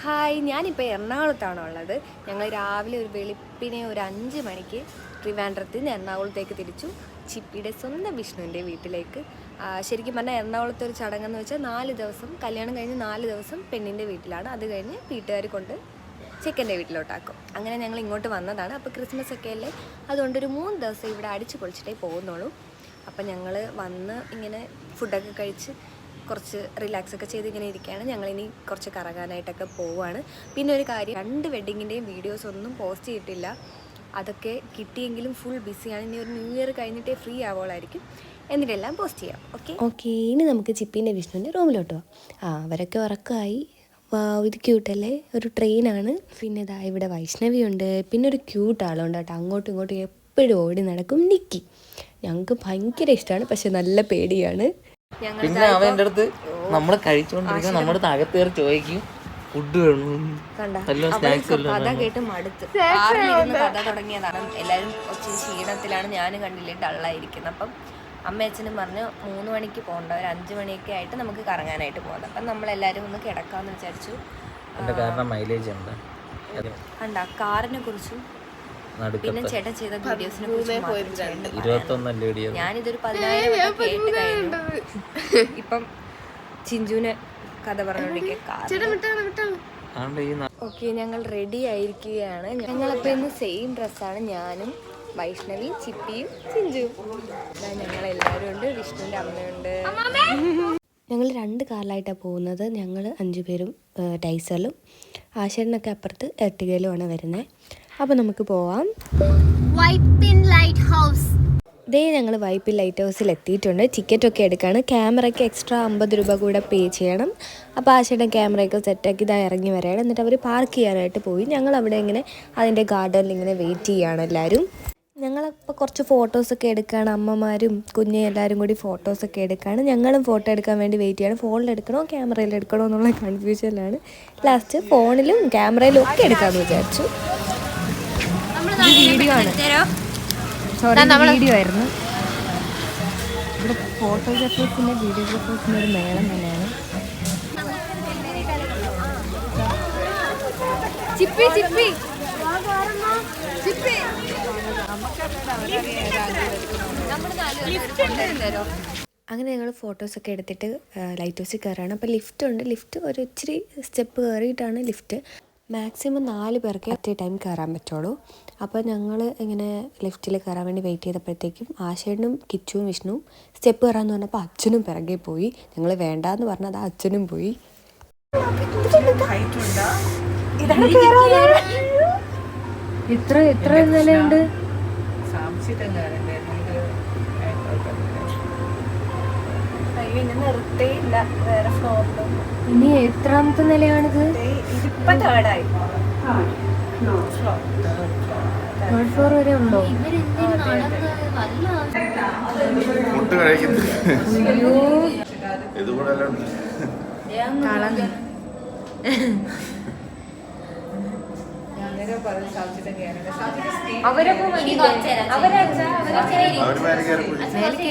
Hi, ഞാനിപ്പോൾ എറണാകുളത്താണ് ഉള്ളത്. ഞങ്ങൾ രാവിലെ ഒരു വെളുപ്പിനെ ഒരു 5 മണിക്ക് ട്രിവാൻഡ്രത്തിൽ നിന്ന് എറണാകുളത്തേക്ക് തിരിച്ചു. ചിപ്പിയുടെ സ്വന്തം വിഷ്ണുവിൻ്റെ വീട്ടിലേക്ക്. ശരിക്കും പറഞ്ഞാൽ എറണാകുളത്തെ ഒരു ചടങ്ങെന്ന് വെച്ചാൽ 4 ദിവസം കല്യാണം കഴിഞ്ഞ് 4 ദിവസം പെണ്ണിൻ്റെ വീട്ടിലാണ്. അത് കഴിഞ്ഞ് വീട്ടുകാർ കൊണ്ട് ചെക്കൻ്റെ വീട്ടിലോട്ടാക്കും. അങ്ങനെ ഞങ്ങൾ ഇങ്ങോട്ട് വന്നതാണ്. അപ്പോൾ ക്രിസ്മസ് ഒക്കെ അല്ലേ, അതുകൊണ്ടൊരു 3 ദിവസം ഇവിടെ അടിച്ച് പൊളിച്ചിട്ടേ പോകുന്നുള്ളൂ. അപ്പം ഞങ്ങൾ വന്ന് ഇങ്ങനെ ഫുഡൊക്കെ കഴിച്ച് കുറച്ച് റിലാക്സ് ഒക്കെ ചെയ്ത് ഇങ്ങനെ ഇരിക്കുകയാണ്. ഞങ്ങളിനി കുറച്ച് കറങ്ങാനായിട്ടൊക്കെ പോവുകയാണ്. പിന്നെ ഒരു കാര്യം, 2 വെഡ്ഡിങ്ങിൻ്റെയും വീഡിയോസ് ഒന്നും പോസ്റ്റ് ചെയ്തിട്ടില്ല. അതൊക്കെ കിട്ടിയെങ്കിലും ഫുൾ ബിസിയാണ്. ഇനി ഒരു ന്യൂ ഇയർ കഴിഞ്ഞിട്ടേ ഫ്രീ ആവുകയുള്ളായിരിക്കും. എന്നിട്ടെല്ലാം പോസ്റ്റ് ചെയ്യാം. ഓക്കെ ഇനി നമുക്ക് ചിപ്പീൻ്റെ വിഷ്ണുവിൻ്റെ റൂമിലോട്ട് പോവാം. അവരൊക്കെ ഉറക്കമായി. ഇത് ക്യൂട്ടല്ലേ, ഒരു ട്രെയിനാണ്. പിന്നെ ഇതാ ഇവിടെ വൈഷ്ണവിയുണ്ട്. പിന്നെ ഒരു ക്യൂട്ട് ആളുണ്ട് കേട്ടോ, അങ്ങോട്ടും ഇങ്ങോട്ടും എപ്പോഴും ഓടി നടക്കും, നിക്കി. ഞങ്ങൾക്ക് ഭയങ്കര ഇഷ്ടമാണ്, പക്ഷെ നല്ല പേടിയാണ്. പിന്നെ അവൻ എൻ്റെ അടുത്ത് നമ്മൾ കഴിച്ചോണ്ടിരിക്കും, നമ്മുടെ അടുത്ത് അകത്ത് കയറി ചോദിക്കും ഫുഡ് വേണം. കഥ കേട്ട് മടുത്ത് കഥ തുടങ്ങിയതാണ്. എല്ലാവരും ഒത്തിരി ക്ഷീണത്തിലാണ്, ഞാനും കണ്ടില്ലേ ഡള്ളായിരിക്കുന്നത്. അപ്പം അമ്മയച്ഛനും പറഞ്ഞു 3 മണിക്ക് പോകണ്ട, ഒരു 5 മണിയൊക്കെ ആയിട്ട് നമുക്ക് കറങ്ങാനായിട്ട് പോകാം. അപ്പം നമ്മളെല്ലാവരും ഒന്ന് കിടക്കാമെന്ന് വിചാരിച്ചു. മൈലേജ് ഉണ്ട് കണ്ടാ കാറിനെ കുറിച്ചും പിന്നെ ചേട്ടൻ ചെയ്ത വീഡിയോസിനെ കുറിച്ചും ഞാനിതൊരു 10,000 വട്ടം കേട്ട് കഴിഞ്ഞു. ഇപ്പം ചിഞ്ചുവിനെ കഥ പറഞ്ഞോണ്ടിരിക്കുക. ഓക്കെ, ഞങ്ങൾ റെഡി ആയിരിക്കുകയാണ്. ഞങ്ങളപ്പോൾ ഇന്ന് സെയിം ഡ്രസ്സാണ്, ഞാനും വൈഷ്ണവിയും ചിപ്പിയും ചിഞ്ചുവും. ഞങ്ങളെല്ലാവരും ഉണ്ട്, വിഷ്ണുവിൻ്റെ അമ്മയുണ്ട്. ഞങ്ങൾ 2 കാറിലായിട്ടാണ് പോകുന്നത്. ഞങ്ങൾ 5 പേരും ടൈസറിലും ആശാനൊക്കെ അപ്പുറത്ത് എർട്ടിഗയിലുമാണ് വരുന്നത്. അപ്പോൾ നമുക്ക് പോവാം. ഇതേ ഞങ്ങൾ വൈപ്പിൻ ലൈറ്റ് ഹൗസിൽ എത്തിയിട്ടുണ്ട്. ടിക്കറ്റൊക്കെ എടുക്കുകയാണ്. ക്യാമറയ്ക്ക് എക്സ്ട്രാ 50 രൂപ കൂടെ പേ ചെയ്യണം. അപ്പോൾ ആശയുടെ ക്യാമറയൊക്കെ സെറ്റാക്കി ഇതാ ഇറങ്ങി വരികയാണ്. എന്നിട്ട് അവർ പാർക്ക് ചെയ്യാനായിട്ട് പോയി. ഞങ്ങൾ അവിടെ ഇങ്ങനെ അതിൻ്റെ ഗാർഡനിൽ ഇങ്ങനെ വെയിറ്റ് ചെയ്യുകയാണ് എല്ലാവരും. ഞങ്ങളപ്പോൾ കുറച്ച് ഫോട്ടോസൊക്കെ എടുക്കുകയാണ്. അമ്മമാരും കുഞ്ഞും എല്ലാവരും കൂടി ഫോട്ടോസൊക്കെ എടുക്കുകയാണ്. ഞങ്ങളും ഫോട്ടോ എടുക്കാൻ വേണ്ടി വെയിറ്റ് ചെയ്യണം. ഫോണിലെടുക്കണോ ക്യാമറയിൽ എടുക്കണോ എന്നുള്ള കൺഫ്യൂഷനിലാണ്. ലാസ്റ്റ് ഫോണിലും ക്യാമറയിലും ഒക്കെ എടുക്കാമെന്ന് വിചാരിച്ചു. വീഡിയോ ആണ്, വീഡിയോ ആയിരുന്നു. ഇവിടെ ഫോട്ടോഗ്രാഫേഴ്സിൻ്റെ വീഡിയോഗ്രാഫേഴ്സിൻ്റെ ഒരു മേളം തന്നെയാണ്. ചിപ്പി ചിപ്പി ചിപ്പി അങ്ങനെ ഞങ്ങൾ ഫോട്ടോസൊക്കെ എടുത്തിട്ട് ലൈറ്റ് ഹൗസിൽ കയറുകയാണ്. അപ്പോൾ ലിഫ്റ്റ് ഉണ്ട്. ലിഫ്റ്റ് ഒരു ഇച്ചിരി സ്റ്റെപ്പ് കയറിയിട്ടാണ് ലിഫ്റ്റ്. മാക്സിമം 4 പേർക്ക് അറ്റ് എ ടൈം കയറാൻ പറ്റുള്ളൂ. അപ്പോൾ ഞങ്ങൾ ഇങ്ങനെ ലിഫ്റ്റിൽ കയറാൻ വേണ്ടി വെയിറ്റ് ചെയ്തപ്പോഴത്തേക്കും ആശേട്ടനും കിച്ചുവും വിഷ്ണുവും സ്റ്റെപ്പ് കയറാമെന്ന് പറഞ്ഞപ്പോൾ അച്ഛനും പിറകെ പോയി. ഞങ്ങൾ വേണ്ടാന്ന് പറഞ്ഞാൽ അത് അച്ഛനും പോയി. എത്ര നിലയുണ്ട്? ഇനി എത്രാമത്തെ നിലയാണിത്? തേർഡ് ഫ്ലോർ വരെ ഉണ്ടോ?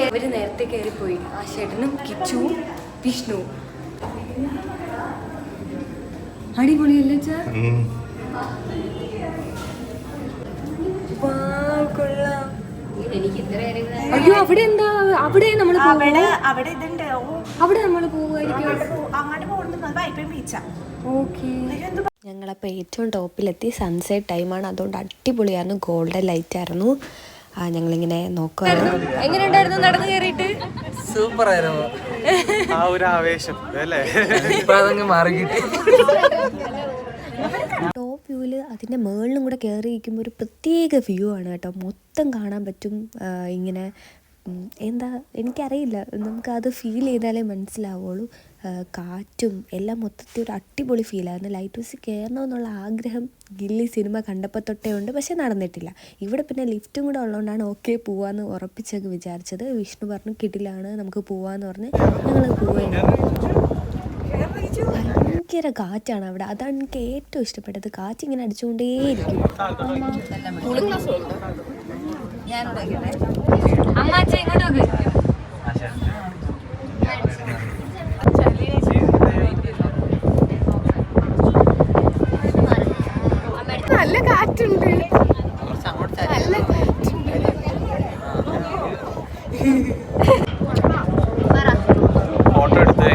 അവര് നേരത്തെ കയറിപ്പോയി. ആശേട്ടനും കിച്ചുവും വിഷ്ണുവും. അടിപൊളിയല്ലേ ചാ? അയ്യോ, അവിടെ എന്താ? അവിടെ നമ്മൾ ഓക്കെ. ഞങ്ങളപ്പോൾ ഏറ്റവും ടോപ്പിലെത്തി. സൺസെറ്റ് ടൈമാണ്, അതുകൊണ്ട് അടിപൊളിയായിരുന്നു. ഗോൾഡൻ ലൈറ്റ് ആയിരുന്നു. ഞങ്ങളിങ്ങനെ നോക്കുവായിരുന്നു. എങ്ങനെയുണ്ടായിരുന്നു നടന്നു കയറിയിട്ട്? സൂപ്പർ ആയിരുന്നു. ആ ഒരു ആവേശം അല്ലേ ടോപ്പ് വ്യൂവിൽ അതിൻ്റെ മുകളിലും കൂടെ കയറി ഇരിക്കുമ്പോൾ ഒരു പ്രത്യേക വ്യൂ ആണ് കേട്ടോ. മൊത്തം കാണാൻ പറ്റും. ഇങ്ങനെ എന്താ എനിക്കറിയില്ല, നമുക്കത് ഫീൽ ചെയ്താലേ മനസ്സിലാവുള്ളൂ. കാറ്റും എല്ലാം മൊത്തത്തിൽ ഒരു അടിപൊളി ഫീലായിരുന്നു. ലൈറ്റ് ഹൗസിൽ കയറണമെന്നുള്ള ആഗ്രഹം ഗില്ലി സിനിമ കണ്ടപ്പോൾ തൊട്ടേ ഉണ്ട്, പക്ഷെ നടന്നിട്ടില്ല. ഇവിടെ പിന്നെ ലിഫ്റ്റും കൂടെ ഉള്ളതുകൊണ്ടാണ് ഓക്കെ പോവാമെന്ന് ഉറപ്പിച്ചൊക്കെ വിചാരിച്ചത്. വിഷ്ണു പറഞ്ഞു കിടിലാണ്, നമുക്ക് പോവാമെന്ന് പറഞ്ഞ് ഞങ്ങൾ പോവുകയാണ്. ഭയങ്കര കാറ്റാണ് അവിടെ, അതാണ് എനിക്ക് ഏറ്റവും ഇഷ്ടപ്പെട്ടത്. കാറ്റിങ്ങനെ അടിച്ചുകൊണ്ടേയിരിക്കും. നല്ല കാറ്റുണ്ട്. കുറച്ച് അങ്ങോട്ട് നല്ല കാറ്റുണ്ട്. ഫോട്ടോ എടുത്ത്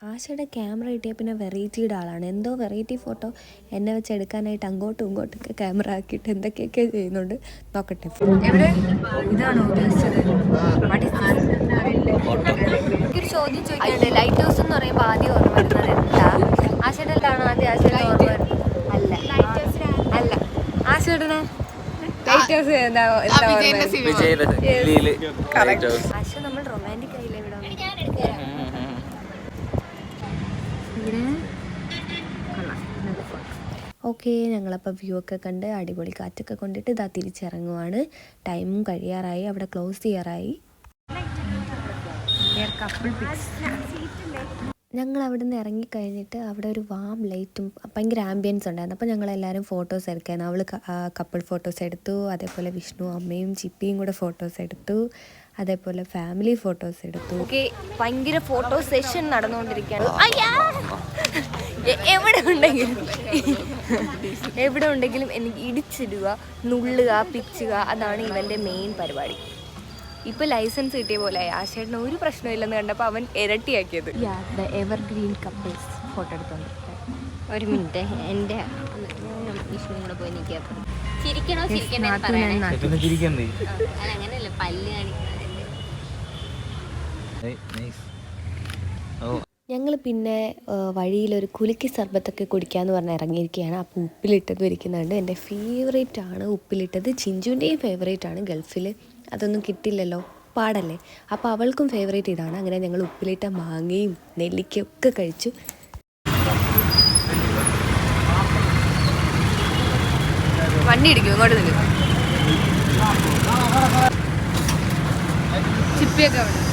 ആശയുടെ ക്യാമറ കിട്ടിയ പിന്നെ വെറൈറ്റിയുടെ ആളാണ്. എന്തോ വെറൈറ്റി ഫോട്ടോ എന്നെ വെച്ച് എടുക്കാനായിട്ട് അങ്ങോട്ടും ഇങ്ങോട്ടൊക്കെ ക്യാമറ ആക്കിയിട്ട് എന്തൊക്കെയൊക്കെ ചെയ്യുന്നുണ്ട്. നോക്കട്ടെ. എവിടെ ഇതാണോ ഉദ്ദേശിച്ചത്? എനിക്കൊരു ചോദ്യം ചോദിക്കാനുണ്ട്. ലൈറ്റ് ഹൗസ് എന്ന് പറയുമ്പോൾ ആദ്യം ഓർമ്മ വരുന്നത് എന്താ? ആശയുടെയാണ് ആദ്യം ആശയുടെ ഓർമ്മ വരുന്നത്? അല്ല അല്ല ആശയുടെ ലൈറ്റ് ഹൗസ് എന്താ ആശ നമ്മൾ റൊമാൻറ്റിക് ആയില്ലേ ഇവിടെ ഓക്കെ. ഞങ്ങളപ്പോൾ വ്യൂ ഒക്കെ കണ്ട് അടിപൊളി കാറ്റൊക്കെ കൊണ്ടിട്ട് ഇതാ തിരിച്ചിറങ്ങുവാണ്. ടൈമും കഴിയാറായി, അവിടെ ക്ലോസ് ചെയ്യാറായി. ഞങ്ങൾ അവിടെ നിന്ന് ഇറങ്ങിക്കഴിഞ്ഞിട്ട് അവിടെ ഒരു വാം ലൈറ്റും ഭയങ്കര ആംബിയൻസ് ഉണ്ടായിരുന്നു. അപ്പോൾ ഞങ്ങളെല്ലാവരും ഫോട്ടോസ് എടുക്കായിരുന്നു. അവൾ കപ്പിൾ ഫോട്ടോസ് എടുത്തു, അതേപോലെ വിഷ്ണു അമ്മയും ചിപ്പിയും കൂടെ ഫോട്ടോസ് എടുത്തു, അതേപോലെ ഫാമിലി ഫോട്ടോസ് എടുത്തു. ഓക്കെ, ഭയങ്കര ഫോട്ടോ സെഷൻ നടന്നുകൊണ്ടിരിക്കുകയാണ്. എവിടെ ഉണ്ടെങ്കിലും എനിക്ക് ഇടിച്ചിടുക, നുള്ളുക, പിച്ചുക, അതാണ് ഇവൻ്റെ മെയിൻ പരിപാടി. ഇപ്പൊ ലൈസൻസ് കിട്ടിയ പോലെ ആശേട്ടന് ഒരു പ്രശ്നമില്ലെന്ന് കണ്ടപ്പോൾ അവൻ ഇരട്ടിയാക്കിയത്. എവർഗ്രീൻ കപ്പിൾസ് ഫോട്ടോ എടുത്തോണ്ട് ഒരു മിനിറ്റ്. എൻ്റെ വിഷ്ണു കൂടെ പോയി നിൽക്കാം. അങ്ങനെയല്ല പല്ല് ഞങ്ങൾ പിന്നെ വഴിയിലൊരു കുലുക്കി സർബത്തൊക്കെ കുടിക്കാമെന്ന് പറഞ്ഞ് ഇറങ്ങിയിരിക്കുകയാണ്. അപ്പോൾ ഉപ്പിലിട്ടതും ഇരിക്കുന്നുണ്ട്. എൻ്റെ ഫേവറേറ്റ് ആണ് ഉപ്പിലിട്ടത്. ചിഞ്ചുവിൻ്റെയും ഫേവറേറ്റ് ആണ്. ഗൾഫിൽ അതൊന്നും കിട്ടില്ലല്ലോ, പാടല്ലേ. അപ്പോൾ അവൾക്കും ഫേവറേറ്റ് ഇതാണ്. അങ്ങനെ ഞങ്ങൾ ഉപ്പിലിട്ട മാങ്ങയും നെല്ലിക്കയൊക്കെ കഴിച്ചു. വണ്ടി ഇടിക്കും, ഇങ്ങോട്ട് നിൽക്കും. ചിപ്പിയൊക്കെ അവിടെ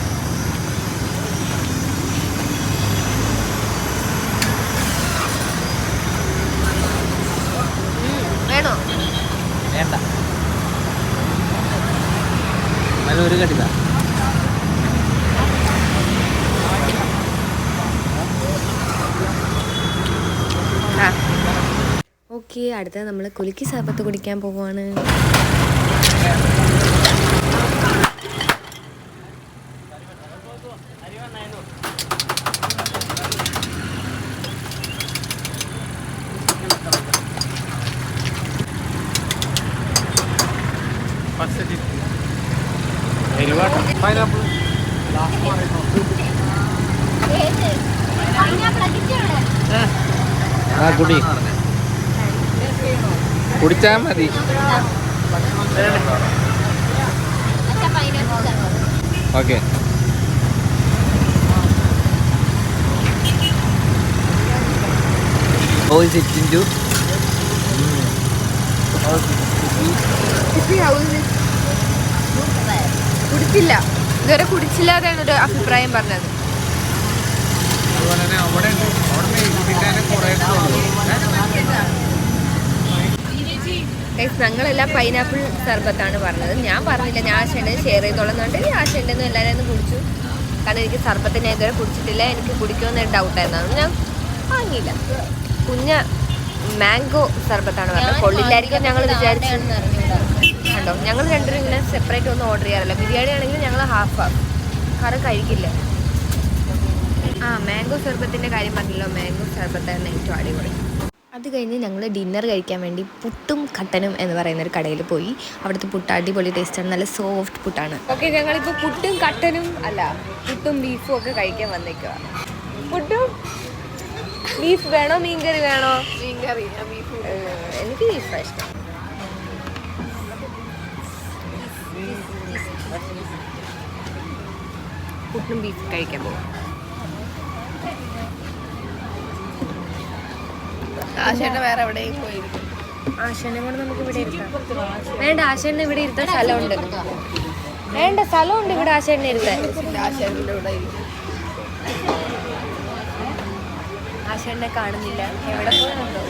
വേണോ? വേണ്ട, ഒരു കട്ടില്ല. ഓക്കെ, അടുത്ത നമ്മൾ കുലുക്കി സർബത്ത് കുടിക്കാൻ പോവുകയാണ്. പൈനാപ്പിൾ കുടി കുടിച്ചാ മതി. ഓക്കെ, കുടിച്ചില്ല, ഇതുവരെ കുടിച്ചില്ലാതെയാണ് ഒരു അഭിപ്രായം പറഞ്ഞത്. ഞങ്ങളെല്ലാം പൈനാപ്പിൾ സർബത്താണ് പറഞ്ഞത്. ഞാൻ പറഞ്ഞില്ല, ഞാൻ ആശേനെ ഷെയർ ചെയ്തോളുന്നുണ്ട്. ആശേൻ്റെ ഒന്നും എല്ലാവരും ഒന്ന് കുടിച്ചു. കാരണം എനിക്ക് സർബത്തിനെ ഇതുവരെ കുടിച്ചിട്ടില്ല, എനിക്ക് കുടിക്കുമെന്നൊരു ഡൗട്ടായിരുന്നു. അതുകൊണ്ട് ഞാൻ വാങ്ങിയില്ല. കുഞ്ഞ മാംഗോ സർബത്താണ് പറഞ്ഞത്. കൊള്ളില്ലായിരിക്കും ഞങ്ങൾ വിചാരിച്ചു. കണ്ടോ, ഞങ്ങൾ രണ്ടുപേരും ഇങ്ങനെ സെപ്പറേറ്റ് ഒന്നും ഓർഡർ ചെയ്യാറില്ല. ബിരിയാണി ആണെങ്കിൽ ഞങ്ങൾ ഹാഫ് കാരണം കഴിക്കില്ല. മാംഗോ സർബത്തിൻ്റെ കാര്യം പറഞ്ഞല്ലോ, മാംഗോ സർബത്തായിരുന്നു ഏറ്റവും അടിപൊളി. അത് കഴിഞ്ഞ് ഞങ്ങൾ ഡിന്നർ കഴിക്കാൻ വേണ്ടി പുട്ടും കട്ടനും എന്ന് പറയുന്നൊരു കടയിൽ പോയി. അവിടുത്തെ പുട്ട് അടിപൊളി ടേസ്റ്റാണ്, നല്ല സോഫ്റ്റ് പുട്ടാണ്. ഓക്കെ, ഞങ്ങളിപ്പോൾ പുട്ടും കട്ടനും അല്ല, പുട്ടും ബീഫും ഒക്കെ കഴിക്കാൻ വന്നേക്കുക. പുട്ടും ബീഫ് വേണോ മീൻകറി വേണോ? മീൻകറി. എനിക്ക് ബീഫാണ് ഇഷ്ടം. പുട്ടും ബീഫ് കഴിക്കാൻ പോകും. ആശേനെ വേറെ എവിടെയും പോയിരിക്കും. ആശേനെ കൊണ്ട് നമുക്ക് ഇവിടെ ഇരുത്താം. വേണ്ട, ആശേനെ ഇവിടെ ഇരുത്താൻ സ്ഥലമുണ്ട്. വേണ്ട, സ്ഥലമുണ്ട് ഇവിടെ ആശേനെ ഇരുത്താൻ. ആശേനെ കാണുന്നില്ല, എവിടെ പോയുണ്ടോ?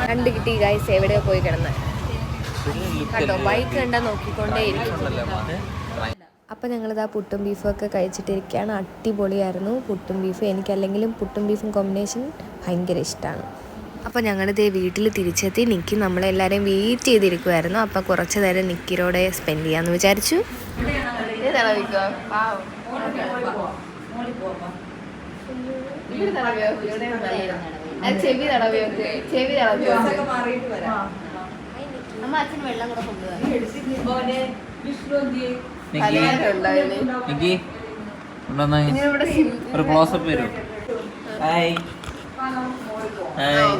കണ്ടു കിട്ടി ഗൈസ്, എവിടെയോ പോയി കിടന്ന്. കണ്ടോ, ബൈക്ക് കണ്ടാ നോക്കിക്കൊണ്ടേ ഇരിക്കും. അപ്പോൾ ഞങ്ങളിതാ പുട്ടും ബീഫും ഒക്കെ കഴിച്ചിട്ടിരിക്കുകയാണ്. അടിപൊളിയായിരുന്നു പുട്ടും ബീഫും. എനിക്കല്ലെങ്കിലും പുട്ടും ബീഫും കോമ്പിനേഷൻ ഭയങ്കര ഇഷ്ടമാണ്. അപ്പോൾ ഞങ്ങളിതേ വീട്ടിൽ തിരിച്ചെത്തി. നിക്കി നമ്മളെല്ലാവരെയും വെയിറ്റ് ചെയ്തിരിക്കുമായിരുന്നു. അപ്പോൾ കുറച്ച് നേരം നിക്കിരോടെ സ്പെൻഡ് ചെയ്യാമെന്ന് വിചാരിച്ചു. എനിക്ക് ഒരു ക്ലോസപ്പ് വരും. Hi hi.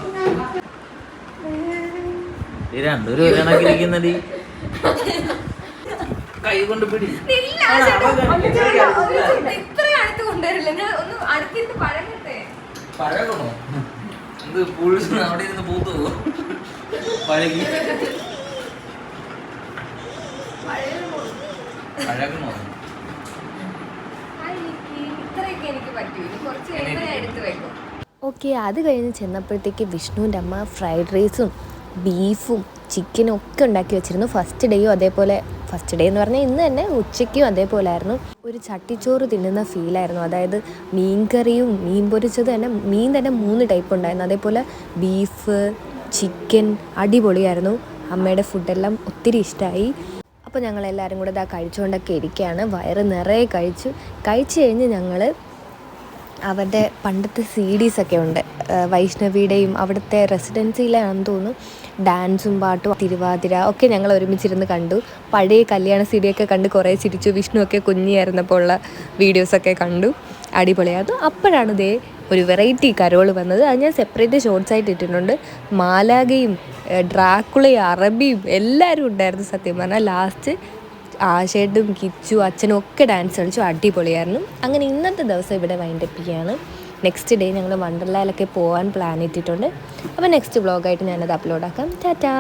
ഈ രണ്ടൊരു കണക്കിരിക്കുന്നടി കൈ കൊണ്ട് പിടി. പഴകണോ? ഇത് പുഴുസ് അവിടെ ഇരുന്ന് പൂത്തു പോകും. പഴകി പഴകണോ? ഓക്കെ, അത് കഴിഞ്ഞ് ചെന്നപ്പോഴത്തേക്ക് വിഷ്ണുവിൻ്റെ അമ്മ ഫ്രൈഡ് റൈസും ബീഫും ചിക്കനും ഒക്കെ ഉണ്ടാക്കി വെച്ചിരുന്നു. ഫസ്റ്റ് ഡേയും അതേപോലെ, ഫസ്റ്റ് ഡേ എന്ന് പറഞ്ഞാൽ ഇന്ന് തന്നെ ഉച്ചയ്ക്കും അതേപോലെ ആയിരുന്നു. ഒരു ചട്ടിച്ചോറ് തിന്നുന്ന ഫീലായിരുന്നു. അതായത് മീൻ കറിയും മീൻ പൊരിച്ചത് തന്നെ, മീൻ തന്നെ 3 ടൈപ്പ് ഉണ്ടായിരുന്നു. അതേപോലെ ബീഫ്, ചിക്കൻ അടിപൊളിയായിരുന്നു. അമ്മയുടെ ഫുഡെല്ലാം ഒത്തിരി ഇഷ്ടമായി. അപ്പോൾ ഞങ്ങളെല്ലാവരും കൂടെ ഇതാ കഴിച്ചുകൊണ്ടൊക്കെ ഇരിക്കുകയാണ്. വയറ് നിറയെ കഴിച്ചു കഴിഞ്ഞ് ഞങ്ങൾ അവരുടെ പണ്ടത്തെ CDs ഒക്കെ ഉണ്ട്, വൈഷ്ണവിയുടെയും അവിടുത്തെ റെസിഡൻസിയിലാണെന്ന് തോന്നുന്നു. ഡാൻസും പാട്ടും തിരുവാതിര ഒക്കെ ഞങ്ങൾ ഒരുമിച്ചിരുന്ന് കണ്ടു. പഴയ കല്യാണ CD ഒക്കെ കണ്ട് കുറേ ചിരിച്ചു. വിഷ്ണുവൊക്കെ കുഞ്ഞിയായിരുന്നപ്പോൾ ഉള്ള വീഡിയോസൊക്കെ കണ്ടു. അടിപൊളിയായിരുന്നു. അപ്പോഴാണ് ഇതേ ഒരു വെറൈറ്റി കരോൾ വന്നത്. അത് ഞാൻ സെപ്പറേറ്റ് ഷോർട്സ് ആയിട്ട് ഇട്ടിട്ടുണ്ട്. മാലാഗയും ഡ്രാക്കുളയും അറബിയും എല്ലാവരും ഉണ്ടായിരുന്നു. സത്യം പറഞ്ഞാൽ ലാസ്റ്റ് ആശേട്ടും കിച്ചു അച്ഛനും ഒക്കെ ഡാൻസ് കളിച്ചു. അടിപൊളിയായിരുന്നു. അങ്ങനെ ഇന്നത്തെ ദിവസം ഇവിടെ വൈൻഡപ്പ് ചെയ്യാണ്. നെക്സ്റ്റ് ഡേ ഞങ്ങൾ വണ്ടർലാൻഡിലൊക്കെ പോകാൻ പ്ലാൻ ഇട്ടിട്ടുണ്ട്. അപ്പോൾ നെക്സ്റ്റ് വ്ളോഗായിട്ട് ഞാനത് അപ്ലോഡ് ആക്കാം. ടാറ്റാ.